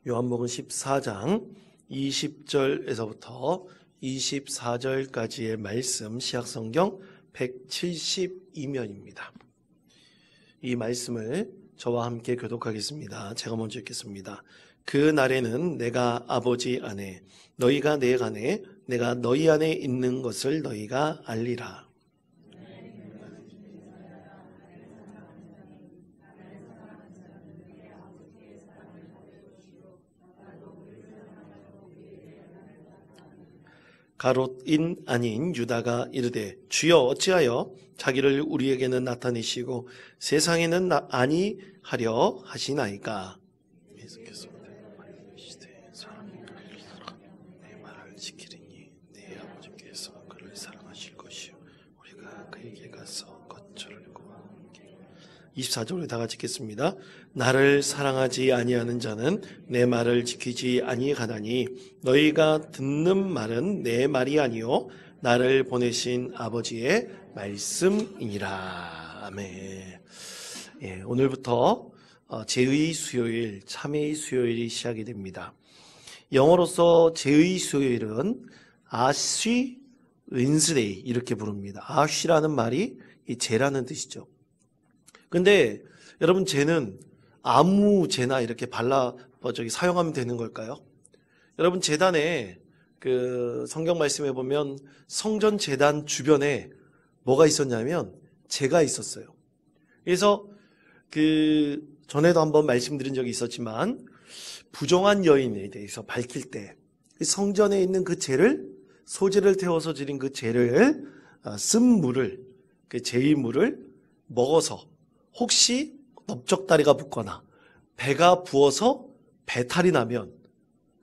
요한복음 14장 20절에서부터 24절까지의 말씀, 시약성경 172면입니다. 이 말씀을 저와 함께 교독하겠습니다. 제가 먼저 읽겠습니다. 그 날에는 내가 아버지 안에, 너희가 내 안에, 내가 너희 안에 있는 것을 너희가 알리라. 가롯인 아닌 유다가 이르되 주여 어찌하여 자기를 우리에게는 나타내시고 세상에는 아니하려 하시나이까. 내 말을 지키리니 내 아버지께서 그를 사랑하실 것이요 우리가 그에게 가서 거처를 구하게. 24절에 다 같이 읽겠습니다. 나를 사랑하지 아니하는 자는 내 말을 지키지 아니하나니 너희가 듣는 말은 내 말이 아니요 나를 보내신 아버지의 말씀이니라. 아멘. 예, 오늘부터 제의 수요일, 참회의 수요일이 시작이 됩니다. 영어로서 제의 수요일은 아쉬 웬스데이 이렇게 부릅니다. 아쉬라는 말이 이 제라는 뜻이죠. 근데 여러분, 제는 아무 제나 이렇게 사용하면 되는 걸까요? 여러분, 제단에 성경 말씀에 보면 성전 제단 주변에 뭐가 있었냐면 제가 있었어요. 그래서 전에도 한번 말씀드린 적이 있었지만 부정한 여인에 대해서 밝힐 때 성전에 있는 그 제를, 소재를 태워서 드린 그 제를 쓴 물을, 그 제의 물을 먹어서 혹시 넓적다리가 붓거나 배가 부어서 배탈이 나면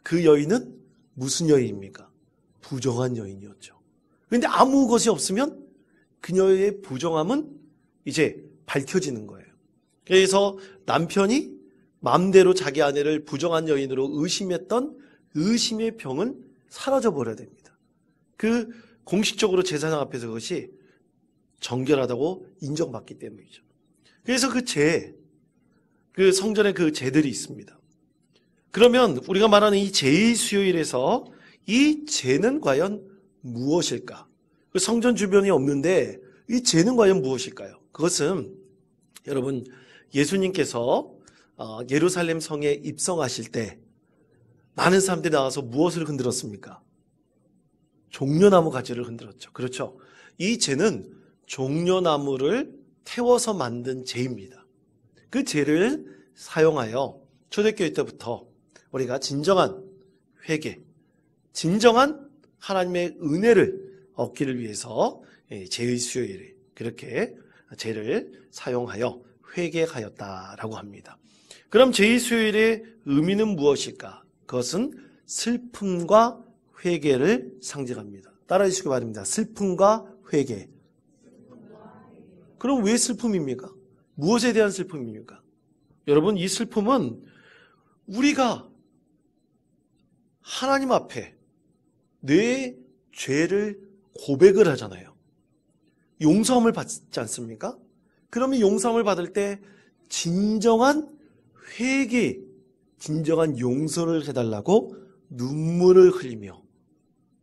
그 여인은 무슨 여인입니까? 부정한 여인이었죠. 그런데 아무 것이 없으면 그녀의 부정함은 이제 밝혀지는 거예요. 그래서 남편이 마음대로 자기 아내를 부정한 여인으로 의심했던 의심의 병은 사라져버려야 됩니다. 공식적으로 제사장 앞에서 그것이 정결하다고 인정받기 때문이죠. 그래서 성전에 그 제들이 있습니다. 그러면 우리가 말하는 이 제의 수요일에서 이 제는 과연 무엇일까? 성전 주변이 없는데 이 제는 과연 무엇일까요? 그것은 여러분, 예수님께서 예루살렘 성에 입성하실 때 많은 사람들이 나와서 무엇을 흔들었습니까? 종려나무 가지를 흔들었죠. 그렇죠? 이 제는 종려나무를 태워서 만든 제입니다. 그 제를 사용하여 초대교회 때부터 우리가 진정한 회개, 진정한 하나님의 은혜를 얻기를 위해서 제의 수요일에 그렇게 제를 사용하여 회개하였다라고 합니다. 그럼 제의 수요일의 의미는 무엇일까? 그것은 슬픔과 회개를 상징합니다. 따라해 주시기 바랍니다. 슬픔과 회개. 그럼 왜 슬픔입니까? 무엇에 대한 슬픔입니까? 여러분, 이 슬픔은 우리가 하나님 앞에 내 죄를 고백을 하잖아요. 용서함을 받지 않습니까? 그러면 용서함을 받을 때 진정한 회개, 진정한 용서를 해달라고 눈물을 흘리며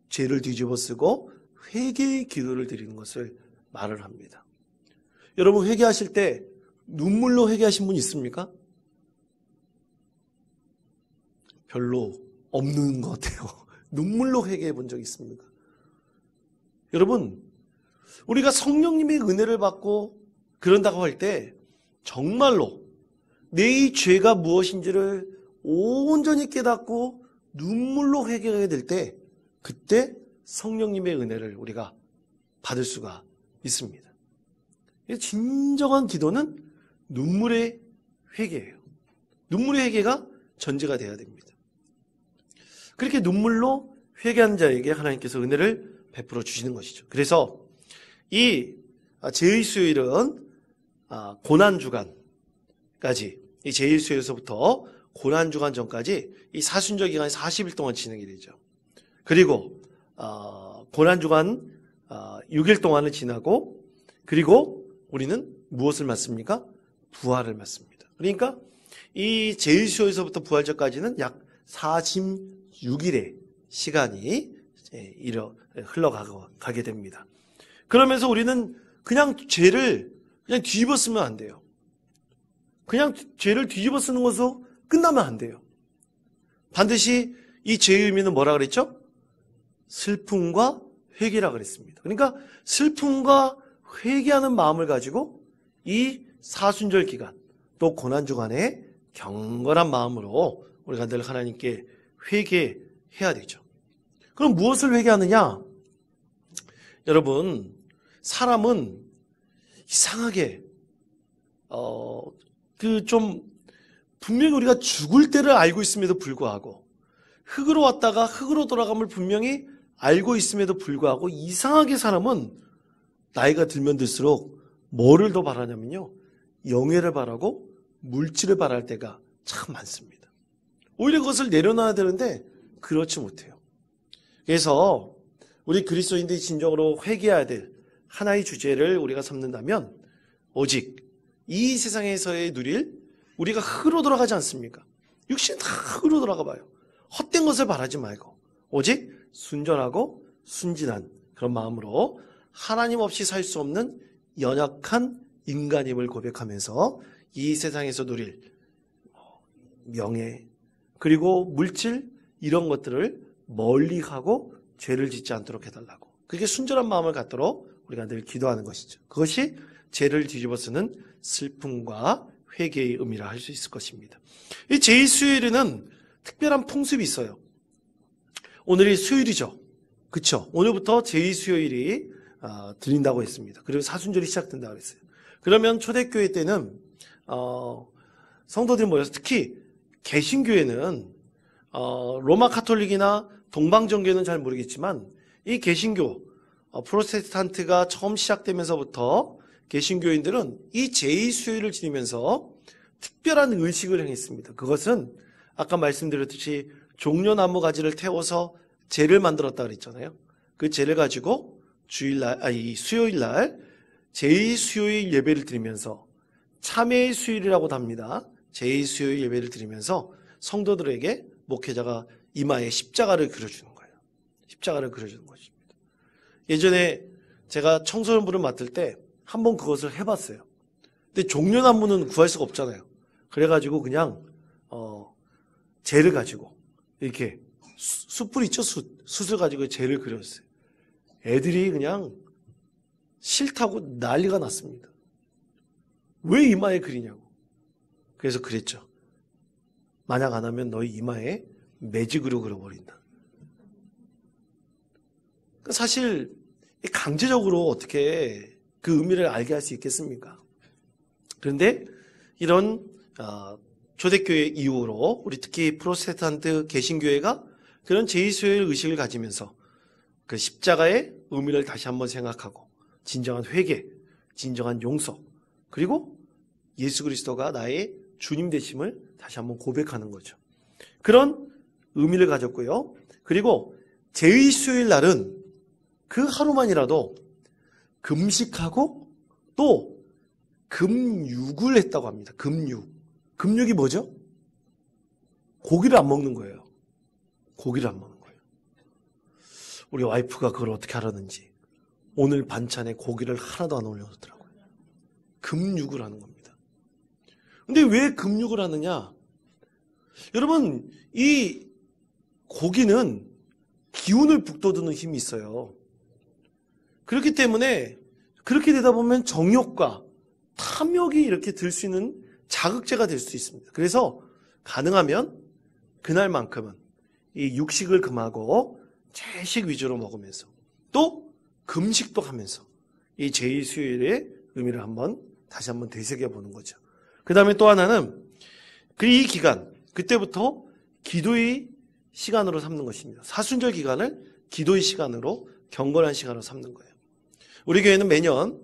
죄를 뒤집어 쓰고 회개의 기도를 드리는 것을 말을 합니다. 여러분, 회개하실 때 눈물로 회개하신 분 있습니까? 별로 없는 것 같아요. 눈물로 회개해 본 적 있습니까? 여러분, 우리가 성령님의 은혜를 받고 그런다고 할 때 정말로 내 이 죄가 무엇인지를 온전히 깨닫고 눈물로 회개하게 될 때 그때 성령님의 은혜를 우리가 받을 수가 있습니다. 진정한 기도는 눈물의 회개예요. 눈물의 회개가 전제가 되어야 됩니다. 그렇게 눈물로 회개한 자에게 하나님께서 은혜를 베풀어 주시는 것이죠. 그래서 이 제의 수요일은 고난주간까지, 이 제의 수요일에서부터 고난주간 전까지 이 사순절 기간이 40일 동안 진행이 되죠. 그리고 고난주간 6일 동안을 지나고 그리고 우리는 무엇을 맞습니까? 부활을 맞습니다. 그러니까 이 제일수요에서부터 부활절까지는 약 46일의 시간이 흘러가게 됩니다. 그러면서 우리는 그냥 죄를 그냥 뒤집어 쓰면 안 돼요. 그냥 죄를 뒤집어 쓰는 것으로 끝나면 안 돼요. 반드시 이 죄의 의미는 뭐라 그랬죠? 슬픔과 회개라 그랬습니다. 그러니까 슬픔과 회개하는 마음을 가지고 이 사순절 기간 또 고난주간에 경건한 마음으로 우리가 늘 하나님께 회개해야 되죠. 그럼 무엇을 회개하느냐? 여러분, 사람은 이상하게 분명히 우리가 죽을 때를 알고 있음에도 불구하고 흙으로 왔다가 흙으로 돌아감을 분명히 알고 있음에도 불구하고 이상하게 사람은 나이가 들면 들수록 뭐를 더 바라냐면요, 영예를 바라고 물질을 바랄 때가 참 많습니다. 오히려 그것을 내려놔야 되는데 그렇지 못해요. 그래서 우리 그리스도인들이 진정으로 회개해야 될 하나의 주제를 우리가 삼는다면 오직 이 세상에서의 누릴 우리가 흙으로 돌아가지 않습니까? 육신은 다 흙으로 돌아가 봐요. 헛된 것을 바라지 말고 오직 순전하고 순진한 그런 마음으로 하나님 없이 살 수 없는 연약한 인간임을 고백하면서 이 세상에서 누릴 명예 그리고 물질 이런 것들을 멀리하고 죄를 짓지 않도록 해달라고, 그게 순전한 마음을 갖도록 우리가 늘 기도하는 것이죠. 그것이 죄를 뒤집어 쓰는 슬픔과 회개의 의미라 할 수 있을 것입니다. 이 제2수요일에는 특별한 풍습이 있어요. 오늘이 수요일이죠. 그렇죠? 오늘부터 제2수요일이 드린다고 했습니다. 그리고 사순절이 시작된다고 했어요. 그러면 초대교회 때는 성도들이 모여서, 특히 개신교회는 로마 카톨릭이나 동방정교회는 잘 모르겠지만 이 개신교 프로테스탄트가 처음 시작되면서부터 개신교인들은 이 제2수요일을 지니면서 특별한 의식을 행했습니다. 그것은 아까 말씀드렸듯이 종려나무 가지를 태워서 제를 만들었다 그랬잖아요. 그 제를 가지고 수요일날 제2수요일 예배를 드리면서 참회의 수요일이라고도 합니다. 제2수요일 예배를 드리면서 성도들에게 목회자가 이마에 십자가를 그려주는 거예요. 십자가를 그려주는 것입니다. 예전에 제가 청소년부를 맡을 때 한번 그것을 해봤어요. 근데 종려나무는 구할 수가 없잖아요. 그래가지고 그냥 재를 가지고 이렇게 숯불 있죠? 숯을 가지고 재를 그렸어요. 애들이 그냥 싫다고 난리가 났습니다. 왜 이마에 그리냐고. 그래서 그랬죠. 만약 안 하면 너희 이마에 매직으로 그려버린다. 사실 강제적으로 어떻게 그 의미를 알게 할 수 있겠습니까? 그런데 이런 초대교회 이후로 우리 특히 프로테스탄트 개신교회가 그런 제2수요일 의식을 가지면서 그 십자가의 의미를 다시 한번 생각하고 진정한 회개, 진정한 용서, 그리고 예수 그리스도가 나의 주님 되심을 다시 한번 고백하는 거죠. 그런 의미를 가졌고요. 그리고 제2수요일 날은 그 하루만이라도 금식하고 또 금육을 했다고 합니다. 금육. 금육이 뭐죠? 고기를 안 먹는 거예요. 고기를 안 먹는 거예요. 우리 와이프가 그걸 어떻게 하라는지 오늘 반찬에 고기를 하나도 안 올려놓더라고요. 금육을 하는 겁니다. 근데 왜 금육을 하느냐? 여러분, 이 고기는 기운을 북돋우는 힘이 있어요. 그렇기 때문에 그렇게 되다 보면 정욕과 탐욕이 이렇게 들 수 있는 자극제가 될 수 있습니다. 그래서 가능하면 그날만큼은 이 육식을 금하고 채식 위주로 먹으면서 또 금식도 하면서 이 제2수요일의 의미를 다시 한번 되새겨보는 거죠. 그 다음에 또 하나는 이 기간, 그때부터 기도의 시간으로 삼는 것입니다. 사순절 기간을 기도의 시간으로, 경건한 시간으로 삼는 거예요. 우리 교회는 매년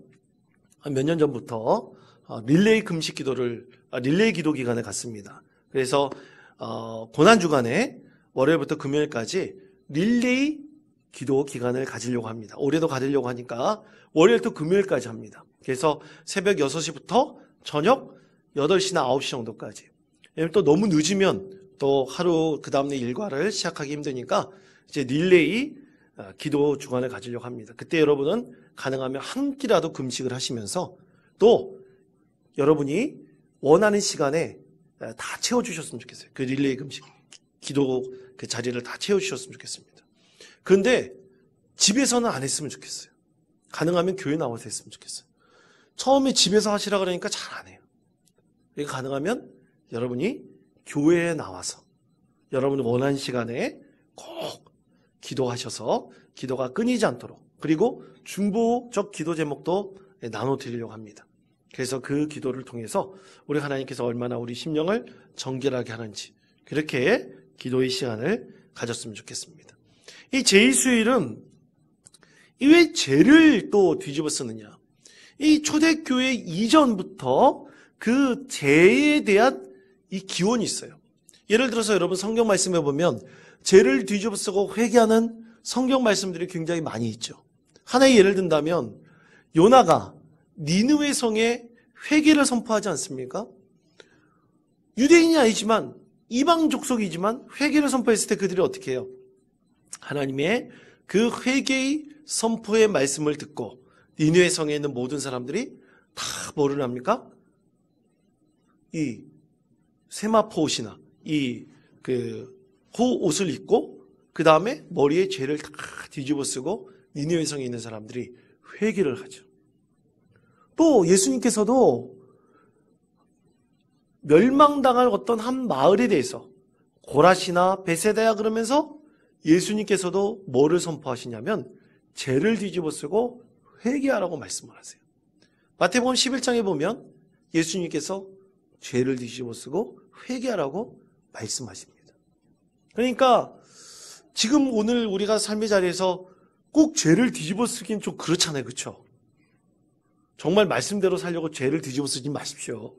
몇 년 전부터 릴레이 기도 기간에 갔습니다. 그래서 고난주간에 월요일부터 금요일까지 릴레이 기도 기간을 가지려고 합니다. 올해도 가지려고 하니까 월요일부터 금요일까지 합니다. 그래서 새벽 6시부터 저녁 8시나 9시 정도까지. 왜냐면 또 너무 늦으면 또 하루 그 다음날 일과를 시작하기 힘드니까 이제 릴레이 기도 주간을 가지려고 합니다. 그때 여러분은 가능하면 한 끼라도 금식을 하시면서 또 여러분이 원하는 시간에 다 채워주셨으면 좋겠어요. 그 릴레이 금식, 기도 그 자리를 다 채워주셨으면 좋겠습니다. 그런데 집에서는 안 했으면 좋겠어요. 가능하면 교회 나와서 했으면 좋겠어요. 처음에 집에서 하시라 그러니까 잘 안 해요. 그러니까 가능하면 여러분이 교회에 나와서 여러분이 원하는 시간에 꼭 기도하셔서 기도가 끊이지 않도록, 그리고 중보적 기도 제목도 나눠 드리려고 합니다. 그래서 그 기도를 통해서 우리 하나님께서 얼마나 우리 심령을 정결하게 하는지 그렇게 기도의 시간을 가졌으면 좋겠습니다. 이 제2수요일은 왜 죄를 또 뒤집어 쓰느냐? 이 초대교회 이전부터 그 죄에 대한 이 기원이 있어요. 예를 들어서 여러분 성경 말씀에 보면 죄를 뒤집어 쓰고 회개하는 성경 말씀들이 굉장히 많이 있죠. 하나의 예를 든다면 요나가 니느웨 성에 회개를 선포하지 않습니까? 유대인이 아니지만 이방 족속이지만 회개를 선포했을 때 그들이 어떻게 해요? 하나님의 그 회개의 선포의 말씀을 듣고 니느웨 성에 있는 모든 사람들이 다 뭐를 합니까? 이 세마포 옷이나 이 옷을 입고 그 다음에 머리에 죄를 다 뒤집어 쓰고 니느웨 성에 있는 사람들이 회개를 하죠. 또 예수님께서도 멸망당할 어떤 한 마을에 대해서 고라시나 베세다야 그러면서 예수님께서도 뭐를 선포하시냐면 죄를 뒤집어 쓰고 회개하라고 말씀을 하세요. 마태복음 11장에 보면 예수님께서 죄를 뒤집어 쓰고 회개하라고 말씀하십니다. 그러니까 지금 오늘 우리가 삶의 자리에서 꼭 죄를 뒤집어 쓰긴 좀 그렇잖아요. 그렇죠? 정말 말씀대로 살려고 죄를 뒤집어 쓰지 마십시오.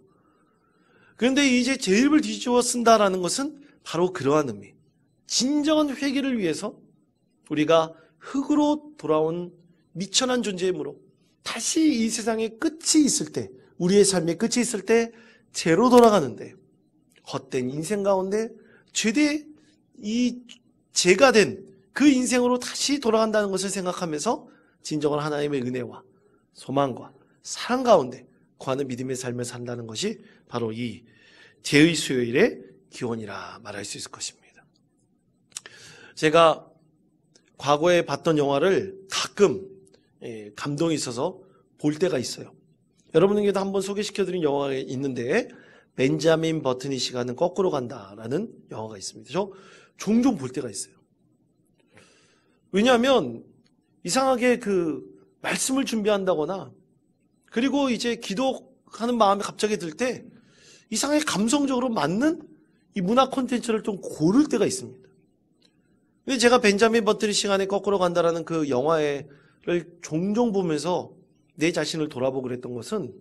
그런데 이제 죄를 뒤집어 쓴다라는 것은 바로 그러한 의미. 진정한 회개를 위해서 우리가 흙으로 돌아온 미천한 존재이므로 다시 이 세상의 끝이 있을 때, 우리의 삶의 끝이 있을 때 죄로 돌아가는데, 헛된 인생 가운데 죄대 이 죄가 된 그 인생으로 다시 돌아간다는 것을 생각하면서 진정한 하나님의 은혜와 소망과 사랑 가운데 거하는 믿음의 삶을 산다는 것이 바로 이 죄의 수요일의 기원이라 말할 수 있을 것입니다. 제가 과거에 봤던 영화를 가끔 감동이 있어서 볼 때가 있어요. 여러분에게도 한번 소개시켜드린 영화가 있는데 벤자민 버튼이 시간은 거꾸로 간다라는 영화가 있습니다. 저 종종 볼 때가 있어요. 왜냐하면 이상하게 그 말씀을 준비한다거나 그리고 이제 기도하는 마음이 갑자기 들 때 이상하게 감성적으로 맞는 이 문화 콘텐츠를 좀 고를 때가 있습니다. 근데 제가 벤자민 버튼이 시간에 거꾸로 간다라는 그 영화를 종종 보면서 내 자신을 돌아보고 그랬던 것은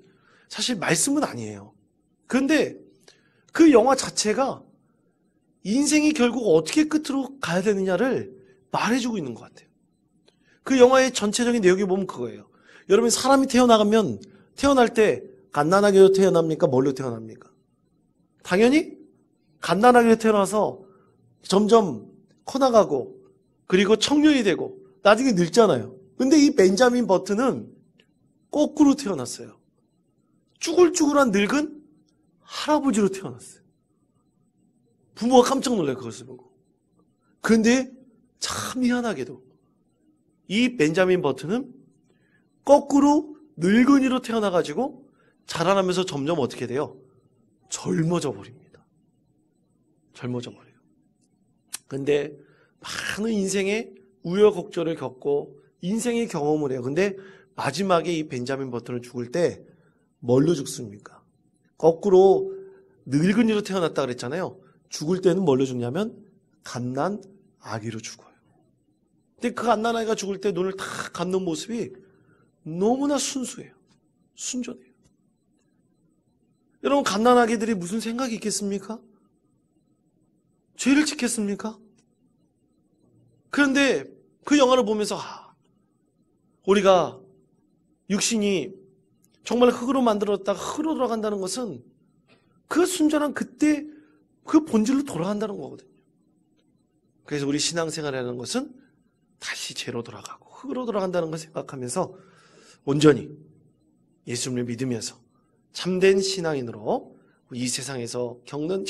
사실 말씀은 아니에요. 그런데 그 영화 자체가 인생이 결국 어떻게 끝으로 가야 되느냐를 말해주고 있는 것 같아요. 그 영화의 전체적인 내용이 보면 그거예요. 여러분 사람이 태어나가면 태어날 때 갓난아기로 태어납니까? 뭘로 태어납니까? 당연히 갓난아기로 태어나서 점점 커나가고 그리고 청년이 되고 나중에 늙잖아요. 근데 이 벤자민 버튼은 거꾸로 태어났어요. 쭈글쭈글한 늙은 할아버지로 태어났어요. 부모가 깜짝 놀라요. 그것을 보고. 그런데 참 희한하게도 이 벤자민 버튼은 거꾸로 늙은이로 태어나가지고 자라나면서 점점 어떻게 돼요? 젊어져 버립니다. 젊어져 버려요. 근데 많은 인생의 우여곡절을 겪고 인생의 경험을 해요. 근데 마지막에 이 벤자민 버튼을 죽을 때 뭘로 죽습니까? 거꾸로 늙은이로 태어났다 그랬잖아요. 죽을 때는 뭘로 죽냐면 갓난 아기로 죽어요. 근데 그 갓난 아이가 죽을 때 눈을 탁 감는 모습이 너무나 순수해요. 순전해요. 여러분 갓난 아기들이 무슨 생각이 있겠습니까? 죄를 짓겠습니까? 그런데 그 영화를 보면서 우리가 육신이 정말 흙으로 만들었다가 흙으로 돌아간다는 것은 그 순전한 그때 그 본질로 돌아간다는 거거든요. 그래서 우리 신앙생활이라는 것은 다시 죄로 돌아가고 흙으로 돌아간다는 걸 생각하면서 온전히 예수님을 믿으면서 참된 신앙인으로 이 세상에서 겪는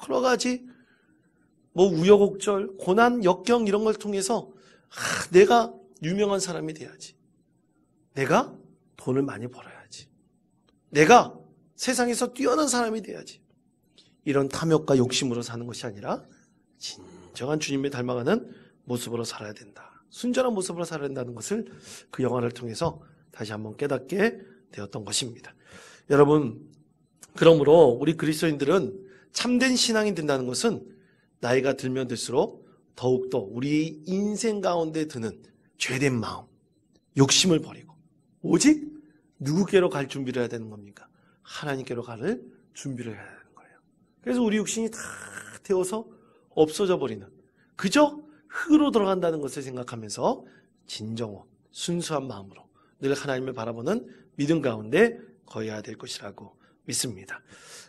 여러 가지 우여곡절, 고난, 역경 이런 걸 통해서 내가 유명한 사람이 돼야지. 내가 돈을 많이 벌어야지. 내가 세상에서 뛰어난 사람이 돼야지. 이런 탐욕과 욕심으로 사는 것이 아니라 진정한 주님을 닮아가는 모습으로 살아야 된다. 순전한 모습으로 살아야 된다는 것을 그 영화를 통해서 다시 한번 깨닫게 되었던 것입니다. 여러분, 그러므로 우리 그리스도인들은 참된 신앙이 된다는 것은 나이가 들면 들수록 더욱더 우리 인생 가운데 드는 죄된 마음, 욕심을 버리고 오직 누구께로 갈 준비를 해야 되는 겁니까? 하나님께로 갈 준비를 해야 되는 거예요. 그래서 우리 육신이 다 태워서 없어져 버리는, 그저 흙으로 돌아간다는 것을 생각하면서 진정한 순수한 마음으로 늘 하나님을 바라보는 믿음 가운데 거해야 될 것이라고 믿습니다.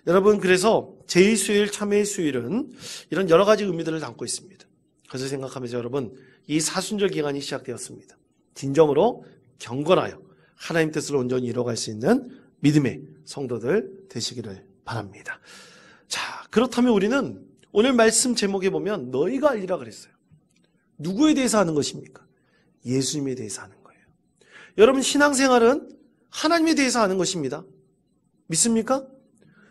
여러분, 그래서 제2수요일, 참회의 수요일은 이런 여러 가지 의미들을 담고 있습니다. 그것을 생각하면서 여러분, 이 사순절 기간이 시작되었습니다. 진정으로 경건하여 하나님 뜻을 온전히 이뤄갈 수 있는 믿음의 성도들 되시기를 바랍니다. 자, 그렇다면 우리는 오늘 말씀 제목에 보면 너희가 알리라 그랬어요. 누구에 대해서 하는 것입니까? 예수님에 대해서 하는 거예요. 여러분, 신앙생활은 하나님에 대해서 하는 것입니다. 믿습니까?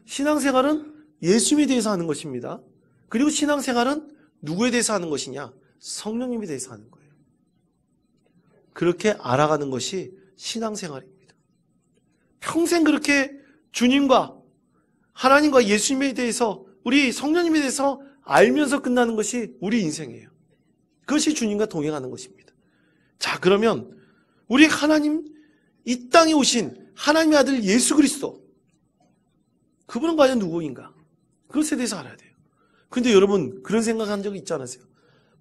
신앙생활은 예수님에 대해서 하는 것입니다. 그리고 신앙생활은 누구에 대해서 하는 것이냐? 성령님에 대해서 하는 거예요. 그렇게 알아가는 것이 신앙생활입니다. 평생 그렇게 주님과 하나님과 예수님에 대해서, 우리 성령님에 대해서 알면서 끝나는 것이 우리 인생이에요. 그것이 주님과 동행하는 것입니다. 자, 그러면 우리 하나님, 이 땅에 오신 하나님의 아들 예수 그리스도, 그분은 과연 누구인가? 그것에 대해서 알아야 돼요. 근데 여러분, 그런 생각한 적이 있지 않으세요?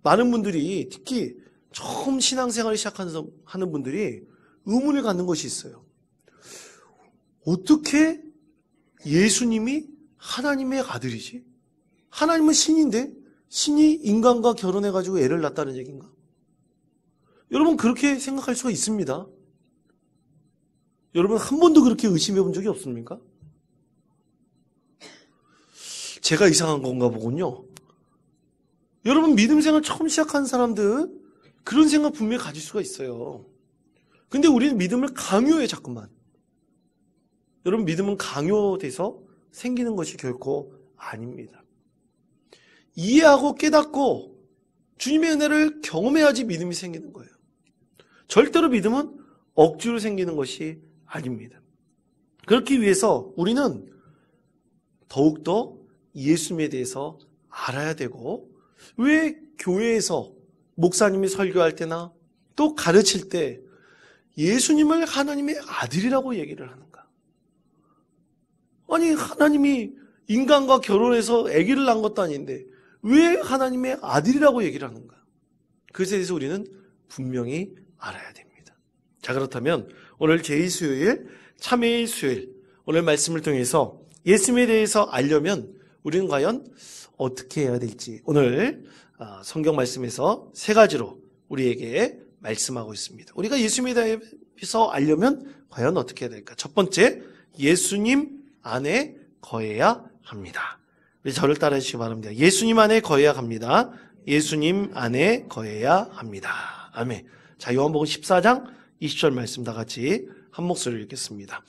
많은 분들이, 특히 처음 신앙생활을 시작하는 분들이 의문을 갖는 것이 있어요. 어떻게 예수님이 하나님의 아들이지? 하나님은 신인데 신이 인간과 결혼해가지고 애를 낳았다는 얘기인가? 여러분, 그렇게 생각할 수가 있습니다. 여러분, 한 번도 그렇게 의심해 본 적이 없습니까? 제가 이상한 건가 보군요. 여러분, 믿음 생활 처음 시작한 사람들 그런 생각 분명히 가질 수가 있어요. 근데 우리는 믿음을 강요해, 자꾸만. 여러분, 믿음은 강요돼서 생기는 것이 결코 아닙니다. 이해하고 깨닫고 주님의 은혜를 경험해야지 믿음이 생기는 거예요. 절대로 믿음은 억지로 생기는 것이 아닙니다. 그렇기 위해서 우리는 더욱더 예수님에 대해서 알아야 되고, 왜 교회에서 목사님이 설교할 때나 또 가르칠 때 예수님을 하나님의 아들이라고 얘기를 하는가? 아니, 하나님이 인간과 결혼해서 아기를 낳은 것도 아닌데 왜 하나님의 아들이라고 얘기를 하는가? 그것에 대해서 우리는 분명히 알아야 됩니다. 자, 그렇다면 오늘 제2수요일, 참회의 수요일, 오늘 말씀을 통해서 예수님에 대해서 알려면 우리는 과연 어떻게 해야 될지 오늘 성경 말씀에서 세 가지로 우리에게 말씀하고 있습니다. 우리가 예수님에 대해서 알려면 과연 어떻게 해야 될까? 첫 번째, 예수님 안에 거해야 합니다. 우리 저를 따라해 주시기 바랍니다. 예수님 안에 거해야 합니다. 예수님 안에 거해야 합니다. 아멘. 자, 요한복음 14장 20절 말씀 다 같이 한 목소리로 읽겠습니다.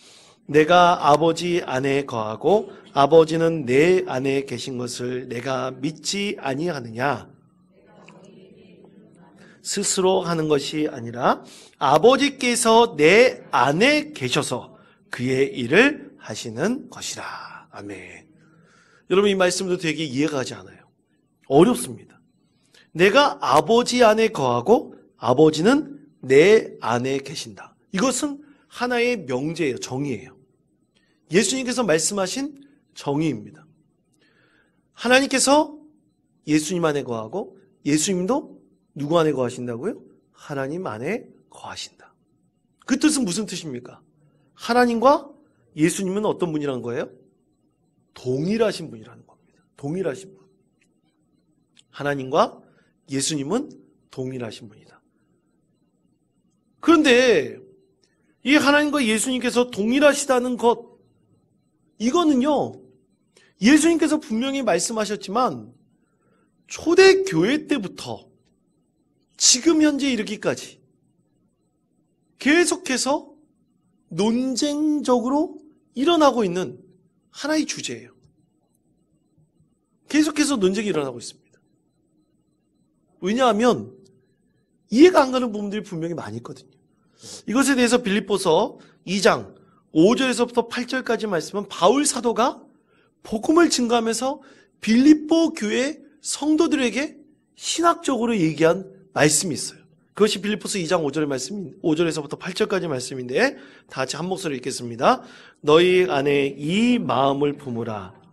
내가 아버지 안에 거하고 아버지는 내 안에 계신 것을 내가 믿지 아니하느냐? 스스로 하는 것이 아니라 아버지께서 내 안에 계셔서 그의 일을 하시는 것이라. 아멘. 여러분, 이 말씀도 되게 이해가 가지 않아요. 어렵습니다. 내가 아버지 안에 거하고 아버지는 내 안에 계신다. 이것은 하나의 명제예요. 정의예요. 예수님께서 말씀하신 정의입니다. 하나님께서 예수님 안에 거하고 예수님도 누구 안에 거하신다고요? 하나님 안에 거하신다. 그 뜻은 무슨 뜻입니까? 하나님과 예수님은 어떤 분이라는 거예요? 동일하신 분이라는 겁니다. 동일하신 분. 하나님과 예수님은 동일하신 분이다. 그런데 이 하나님과 예수님께서 동일하시다는 것, 이거는요, 예수님께서 분명히 말씀하셨지만 초대교회 때부터 지금 현재 이르기까지 계속해서 논쟁적으로 일어나고 있는 하나의 주제예요. 계속해서 논쟁이 일어나고 있습니다. 왜냐하면 이해가 안 가는 부분들이 분명히 많이 있거든요. 이것에 대해서 빌립보서 2장 5절에서부터 8절까지 말씀은 바울 사도가 복음을 증거하면서 빌립보 교회 성도들에게 신학적으로 얘기한 말씀이 있어요. 그것이 빌립보서 2장 5절에서부터 8절까지 말씀인데 다 같이 한 목소리로 읽겠습니다. 너희 안에 이 마음을 품으라.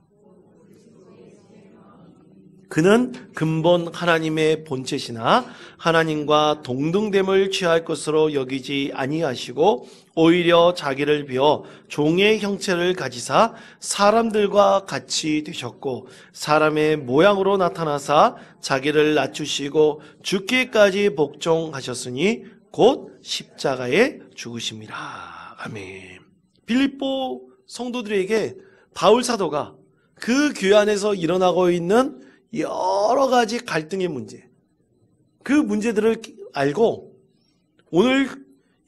그는 근본 하나님의 본체시나 하나님과 동등됨을 취할 것으로 여기지 아니하시고 오히려 자기를 비워 종의 형체를 가지사 사람들과 같이 되셨고 사람의 모양으로 나타나사 자기를 낮추시고 죽기까지 복종하셨으니 곧 십자가에 죽으심이라. 아멘. 빌립보 성도들에게 바울 사도가 그 교회 안에서 일어나고 있는 여러 가지 갈등의 문제, 그 문제들을 알고 오늘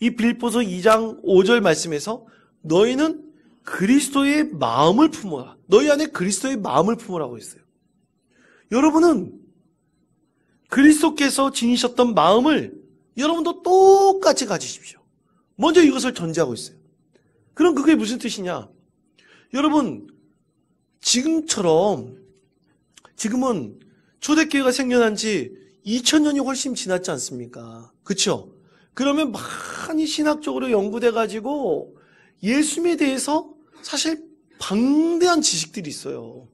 이 빌립보서 2장 5절 말씀에서 너희는 그리스도의 마음을 품어라. 너희 안에 그리스도의 마음을 품으라고 했어요. 여러분은 그리스도께서 지니셨던 마음을 여러분도 똑같이 가지십시오. 먼저 이것을 전제하고 있어요. 그럼 그게 무슨 뜻이냐? 여러분, 지금은 초대교회가 생겨난 지 2000년이 훨씬 지났지 않습니까? 그렇죠? 그러면 많이 신학적으로 연구돼가지고 예수님에 대해서 사실 방대한 지식들이 있어요.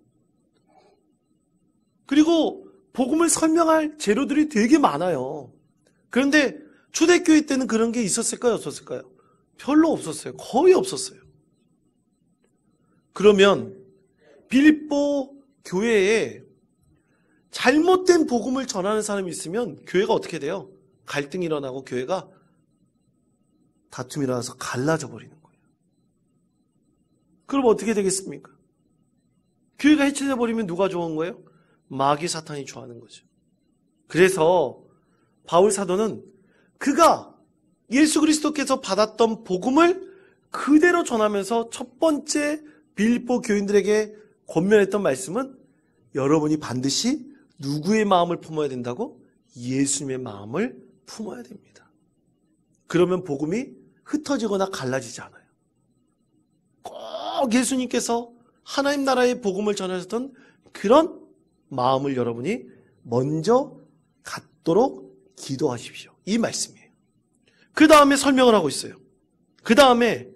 그리고 복음을 설명할 재료들이 되게 많아요. 그런데 초대교회 때는 그런 게 있었을까요? 없었을까요? 별로 없었어요. 거의 없었어요. 그러면 빌립보 교회에 잘못된 복음을 전하는 사람이 있으면 교회가 어떻게 돼요? 갈등이 일어나고 교회가 다툼이 일어나서 갈라져 버리는 거예요. 그럼 어떻게 되겠습니까? 교회가 해체돼 버리면 누가 좋은 거예요? 마귀 사탄이 좋아하는 거죠. 그래서 바울 사도는 그가 예수 그리스도께서 받았던 복음을 그대로 전하면서 첫 번째 빌립보 교인들에게 권면했던 말씀은 여러분이 반드시 누구의 마음을 품어야 된다고? 예수님의 마음을 품어야 됩니다. 그러면 복음이 흩어지거나 갈라지지 않아요. 꼭 예수님께서 하나님 나라의 복음을 전하셨던 그런 마음을 여러분이 먼저 갖도록 기도하십시오. 이 말씀이에요. 그 다음에 설명을 하고 있어요. 그 다음에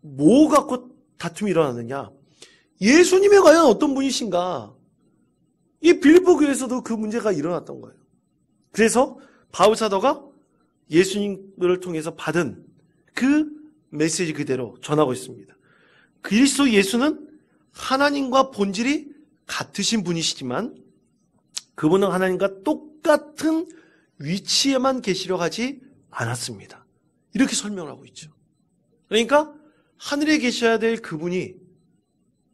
뭐 갖고 다툼이 일어나느냐? 예수님이 과연 어떤 분이신가? 이 빌립보 교회에서도 그 문제가 일어났던 거예요. 그래서 바울 사도가 예수님을 통해서 받은 그 메시지 그대로 전하고 있습니다. 그리스도 예수는 하나님과 본질이 같으신 분이시지만 그분은 하나님과 똑같은 위치에만 계시려 하지 않았습니다. 이렇게 설명을 하고 있죠. 그러니까 하늘에 계셔야 될 그분이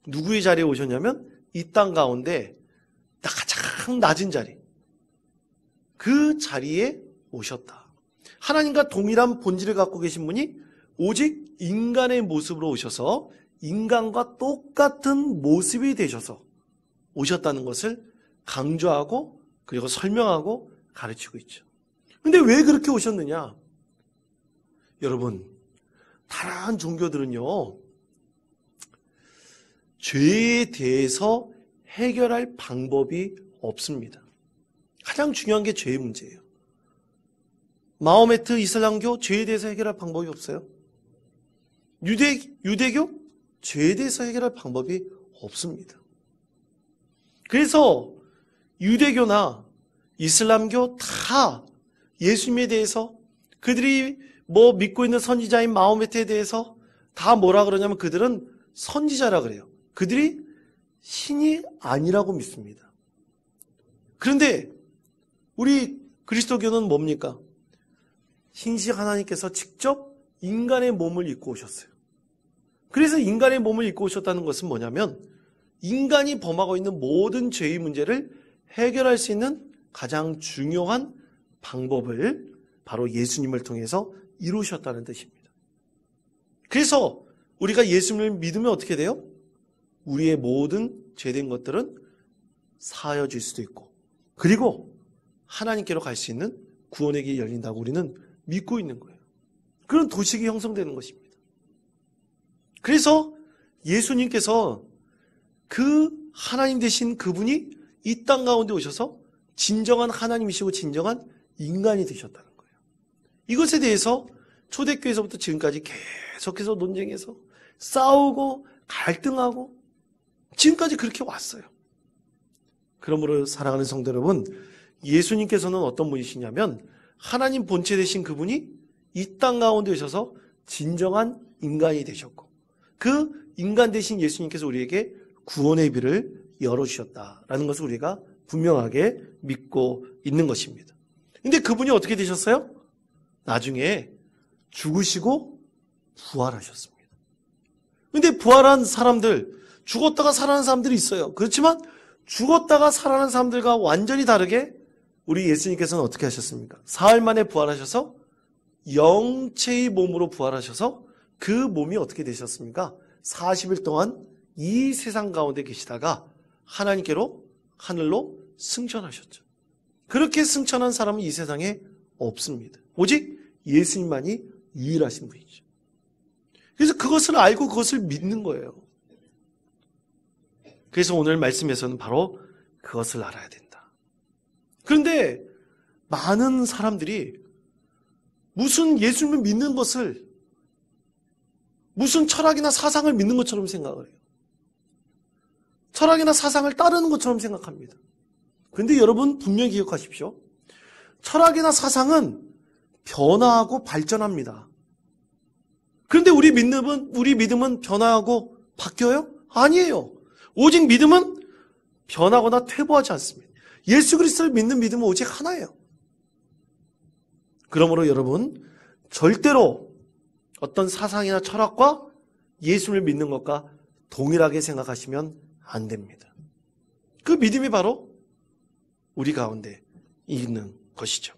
누구의 자리에 오셨냐면 이 땅 가운데 가장 낮은 자리, 그 자리에 오셨다. 하나님과 동일한 본질을 갖고 계신 분이 오직 인간의 모습으로 오셔서 인간과 똑같은 모습이 되셔서 오셨다는 것을 강조하고 그리고 설명하고 가르치고 있죠. 근데 왜 그렇게 오셨느냐? 여러분, 다양한 종교들은요, 죄에 대해서 해결할 방법이 없습니다. 가장 중요한 게 죄의 문제예요. 마호메트 이슬람교 죄에 대해서 해결할 방법이 없어요. 유대교 죄에 대해서 해결할 방법이 없습니다. 그래서 유대교나 이슬람교 다 예수님에 대해서 그들이 믿고 있는 선지자인 마호메트에 대해서 다 뭐라 그러냐면 그들은 선지자라 그래요. 그들이 신이 아니라고 믿습니다. 그런데 우리 그리스도교는 뭡니까? 신실 하나님께서 직접 인간의 몸을 입고 오셨어요. 그래서 인간의 몸을 입고 오셨다는 것은 뭐냐면 인간이 범하고 있는 모든 죄의 문제를 해결할 수 있는 가장 중요한 방법을 바로 예수님을 통해서 이루셨다는 뜻입니다. 그래서 우리가 예수님을 믿으면 어떻게 돼요? 우리의 모든 죄된 것들은 사하여질 수도 있고 그리고 하나님께로 갈 수 있는 구원의 길이 열린다고 우리는 믿고 있는 거예요. 그런 도식이 형성되는 것입니다. 그래서 예수님께서 그 하나님 되신 그분이 이 땅 가운데 오셔서 진정한 하나님이시고 진정한 인간이 되셨다는 거예요. 이것에 대해서 초대교회에서부터 지금까지 계속해서 논쟁해서 싸우고 갈등하고 지금까지 그렇게 왔어요. 그러므로 사랑하는 성도 여러분, 예수님께서는 어떤 분이시냐면 하나님 본체 되신 그분이 이 땅 가운데 오셔서 진정한 인간이 되셨고 그 인간 되신 예수님께서 우리에게 구원의 길을 열어주셨다라는 것을 우리가 분명하게 믿고 있는 것입니다. 근데 그분이 어떻게 되셨어요? 나중에 죽으시고 부활하셨습니다. 근데 부활한 사람들, 죽었다가 살아난 사람들이 있어요. 그렇지만 죽었다가 살아난 사람들과 완전히 다르게 우리 예수님께서는 어떻게 하셨습니까? 사흘 만에 부활하셔서 영체의 몸으로 부활하셔서 그 몸이 어떻게 되셨습니까? 40일 동안 이 세상 가운데 계시다가 하나님께로 하늘로 승천하셨죠. 그렇게 승천한 사람은 이 세상에 없습니다. 오직 예수님만이 유일하신 분이죠. 그래서 그것을 알고 그것을 믿는 거예요. 그래서 오늘 말씀에서는 바로 그것을 알아야 된다. 그런데 많은 사람들이 무슨 예수님을 믿는 것을 무슨 철학이나 사상을 믿는 것처럼 생각을 해요. 철학이나 사상을 따르는 것처럼 생각합니다. 그런데 여러분 분명히 기억하십시오. 철학이나 사상은 변화하고 발전합니다. 그런데 우리 믿음은 변화하고 바뀌어요? 아니에요. 오직 믿음은 변하거나 퇴보하지 않습니다. 예수 그리스도를 믿는 믿음은 오직 하나예요. 그러므로 여러분 절대로 어떤 사상이나 철학과 예수를 믿는 것과 동일하게 생각하시면 안 됩니다. 그 믿음이 바로 우리 가운데 있는 것이죠.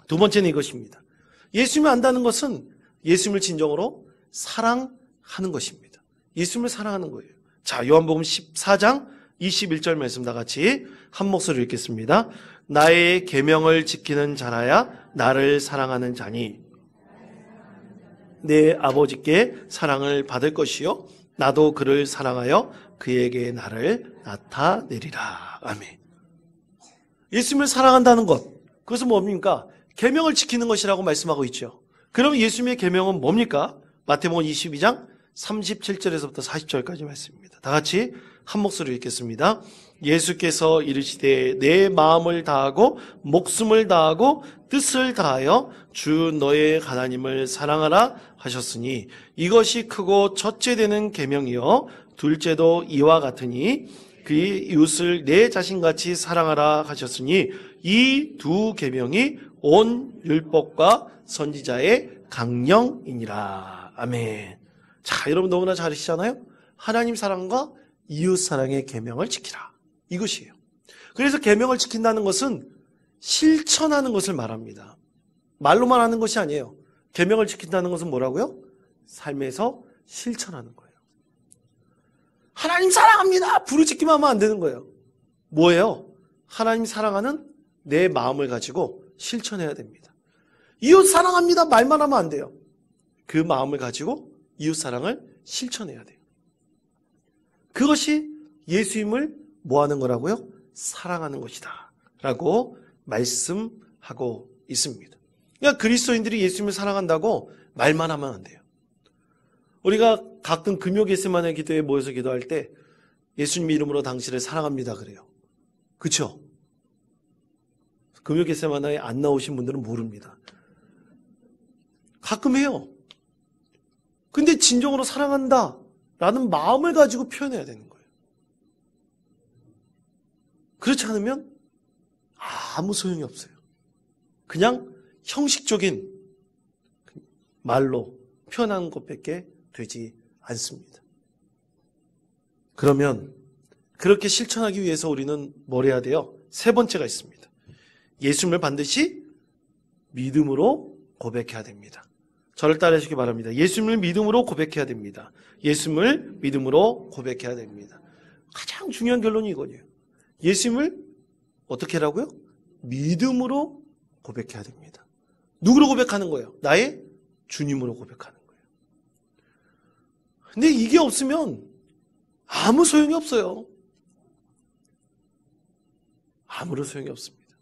두 번째는 이것입니다. 예수님을 안다는 것은 예수님을 진정으로 사랑하는 것입니다. 예수님을 사랑하는 거예요. 자, 요한복음 14장 21절 말씀 다 같이 한 목소리로 읽겠습니다. 나의 계명을 지키는 자라야 나를 사랑하는 자니 내 아버지께 사랑을 받을 것이요 나도 그를 사랑하여 그에게 나를 나타내리라. 아멘. 예수님을 사랑한다는 것, 그것은 뭡니까? 계명을 지키는 것이라고 말씀하고 있죠. 그럼 예수님의 계명은 뭡니까? 마태복음 22장 37절에서부터 40절까지 말씀입니다. 다 같이 한 목소리로 읽겠습니다. 예수께서 이르시되 내 마음을 다하고 목숨을 다하고 뜻을 다하여 주 너의 하나님을 사랑하라 하셨으니 이것이 크고 첫째 되는 계명이요 둘째도 이와 같으니 그의 이웃을 내 자신같이 사랑하라 하셨으니 이 두 계명이 온 율법과 선지자의 강령이니라. 아멘. 자, 여러분 너무나 잘 아시잖아요? 하나님 사랑과 이웃 사랑의 계명을 지키라. 이것이에요. 그래서 계명을 지킨다는 것은 실천하는 것을 말합니다. 말로만 하는 것이 아니에요. 계명을 지킨다는 것은 뭐라고요? 삶에서 실천하는 거예요. 하나님 사랑합니다. 부르짖기만 하면 안 되는 거예요. 뭐예요? 하나님 사랑하는 내 마음을 가지고 실천해야 됩니다. 이웃 사랑합니다. 말만 하면 안 돼요. 그 마음을 가지고 이웃 사랑을 실천해야 돼요. 그것이 예수님을 뭐 하는 거라고요? 사랑하는 것이다 라고 말씀하고 있습니다. 그러니까 그리스도인들이 예수님을 사랑한다고 말만 하면 안 돼요. 우리가 가끔 금요 겟세마네 기도에 모여서 기도할 때 예수님 이름으로 당신을 사랑합니다 그래요. 그렇죠? 금요 겟세마네에 안 나오신 분들은 모릅니다. 가끔 해요. 근데 진정으로 사랑한다 라는 마음을 가지고 표현해야 되는 거예요. 그렇지 않으면 아무 소용이 없어요. 그냥 형식적인 말로 표현하는 것밖에 되지 않습니다. 그러면 그렇게 실천하기 위해서 우리는 뭘 해야 돼요? 세 번째가 있습니다. 예수님을 반드시 믿음으로 고백해야 됩니다. 저를 따르시기 바랍니다. 예수님을 믿음으로 고백해야 됩니다. 예수님을 믿음으로 고백해야 됩니다. 가장 중요한 결론이 이거예요. 예수님을 어떻게 하라고요? 믿음으로 고백해야 됩니다. 누구로 고백하는 거예요? 나의 주님으로 고백하는 거예요. 근데 이게 없으면 아무 소용이 없어요. 아무런 소용이 없습니다.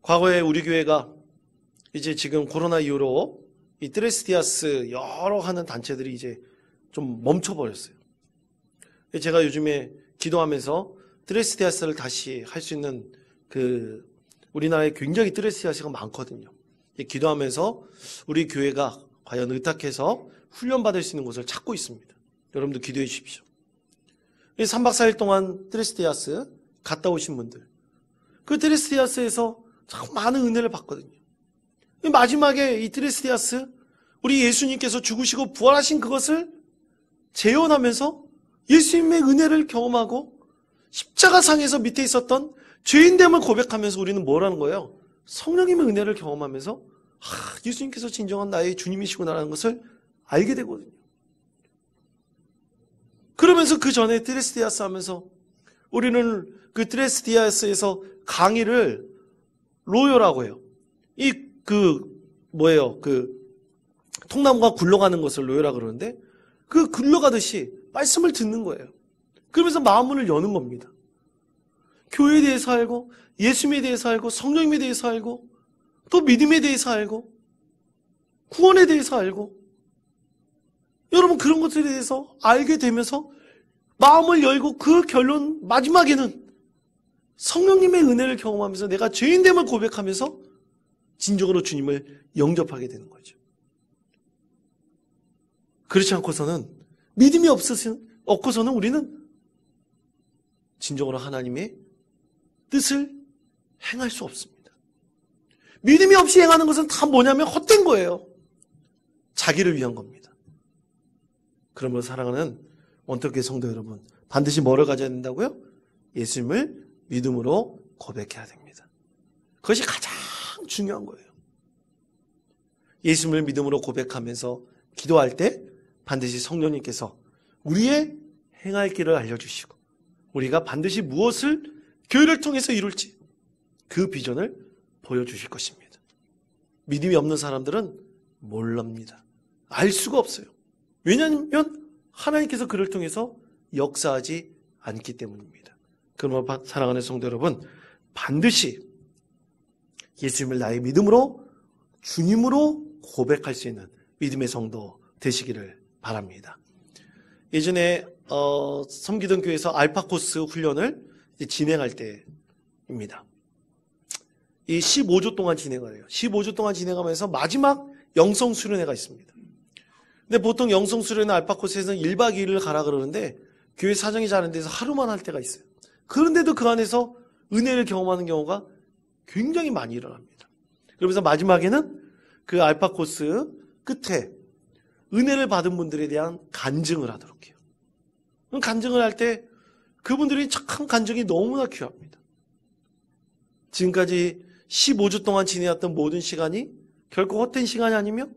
과거에 우리 교회가 이제 지금 코로나 이후로 이 트레스티아스 여러 하는 단체들이 이제 좀 멈춰버렸어요. 제가 요즘에 기도하면서 트레스티아스를 다시 할 수 있는 우리나라에 굉장히 트레스티아스가 많거든요. 기도하면서 우리 교회가 과연 의탁해서 훈련받을 수 있는 곳을 찾고 있습니다. 여러분도 기도해 주십시오. 3박 4일 동안 트레스티아스 갔다 오신 분들, 그 트레스티아스에서 참 많은 은혜를 받거든요. 마지막에 이 트레스티아스, 우리 예수님께서 죽으시고 부활하신 그것을 재현하면서 예수님의 은혜를 경험하고 십자가상에서 밑에 있었던 죄인됨을 고백하면서 우리는 뭘 하는 거예요? 성령님의 은혜를 경험하면서 예수님께서 진정한 나의 주님이시구나라는 것을 알게 되거든요. 그러면서 그 전에 트레스티아스 하면서 우리는 그 트레스티아스에서 강의를 로요라고 해요. 통나무가 굴러가는 것을 로요라 그러는데 그 굴러가듯이 말씀을 듣는 거예요. 그러면서 마음문을 여는 겁니다. 교회에 대해서 알고, 예수님에 대해서 알고, 성령님에 대해서 알고, 또 믿음에 대해서 알고, 구원에 대해서 알고, 여러분 그런 것들에 대해서 알게 되면서 마음을 열고 그 결론 마지막에는 성령님의 은혜를 경험하면서 내가 죄인됨을 고백하면서 진정으로 주님을 영접하게 되는 거죠. 그렇지 않고서는 믿음이 없고서는 우리는 진정으로 하나님의 뜻을 행할 수 없습니다. 믿음이 없이 행하는 것은 다 뭐냐면 헛된 거예요. 자기를 위한 겁니다. 그러므로 사랑하는 원터교회 성도 여러분, 반드시 뭐를 가져야 된다고요? 예수님을 믿음으로 고백해야 됩니다. 그것이 가장 중요한 거예요. 예수님을 믿음으로 고백하면서 기도할 때 반드시 성령님께서 우리의 행할 길을 알려주시고 우리가 반드시 무엇을 교회를 통해서 이룰지 그 비전을 보여주실 것입니다. 믿음이 없는 사람들은 모릅니다. 알 수가 없어요. 왜냐하면 하나님께서 그를 통해서 역사하지 않기 때문입니다. 그러므로 사랑하는 성도 여러분, 반드시 예수님을 나의 믿음으로 주님으로 고백할 수 있는 믿음의 성도 되시기를 바랍니다. 예전에 섬기던 교회에서 알파코스 훈련을 진행할 때입니다. 이 15주 동안 진행을 해요. 15주 동안 진행하면서 마지막 영성수련회가 있습니다. 근데 보통 영성수련회 알파코스에서는 1박 2일을 가라 그러는데 교회 사정이 잘 안 돼서 하루만 할 때가 있어요. 그런데도 그 안에서 은혜를 경험하는 경우가 굉장히 많이 일어납니다. 그러면서 마지막에는 그 알파코스 끝에 은혜를 받은 분들에 대한 간증을 하도록 해요. 간증을 할 때 그분들이 참 간증이 너무나 귀합니다. 지금까지 15주 동안 지내왔던 모든 시간이 결코 헛된 시간이 아니며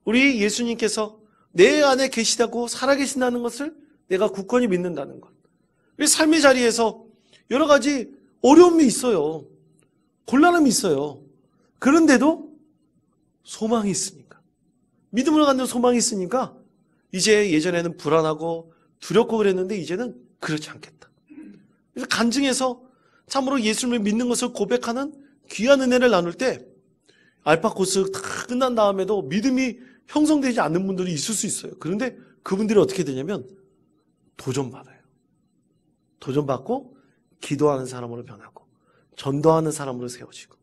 우리 예수님께서 내 안에 계시다고 살아계신다는 것을 내가 굳건히 믿는다는 것. 우리 삶의 자리에서 여러 가지 어려움이 있어요. 곤란함이 있어요. 그런데도 소망이 있으니까. 믿음으로 갖는 소망이 있으니까 이제 예전에는 불안하고 두렵고 그랬는데 이제는 그렇지 않겠다. 그래서 간증해서 참으로 예수님을 믿는 것을 고백하는 귀한 은혜를 나눌 때 알파코스 다 끝난 다음에도 믿음이 형성되지 않는 분들이 있을 수 있어요. 그런데 그분들이 어떻게 되냐면 도전받아요. 도전받고 기도하는 사람으로 변하고 전도하는 사람으로 세워지고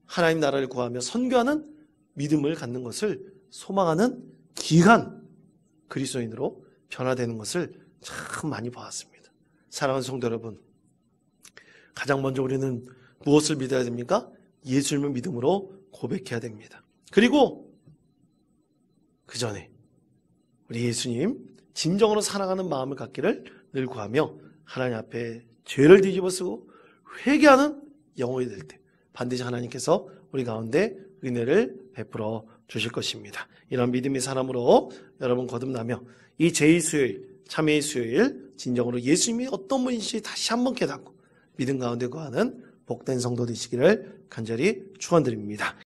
하나님 나라를 구하며 선교하는 믿음을 갖는 것을 소망하는 귀한 그리스도인으로 변화되는 것을 참 많이 보았습니다. 사랑하는 성도 여러분, 가장 먼저 우리는 무엇을 믿어야 됩니까? 예수님을 믿음으로 고백해야 됩니다. 그리고 그 전에 우리 예수님 진정으로 사랑하는 마음을 갖기를 늘 구하며 하나님 앞에 죄를 뒤집어쓰고 회개하는 영혼이 될 때 반드시 하나님께서 우리 가운데 은혜를 베풀어 주실 것입니다. 이런 믿음의 사람으로 여러분 거듭나며 이 제2수요일, 참회의 수요일 진정으로 예수님이 어떤 분인지 다시 한번 깨닫고 믿음 가운데 거하는 복된 성도 되시기를 간절히 축원드립니다.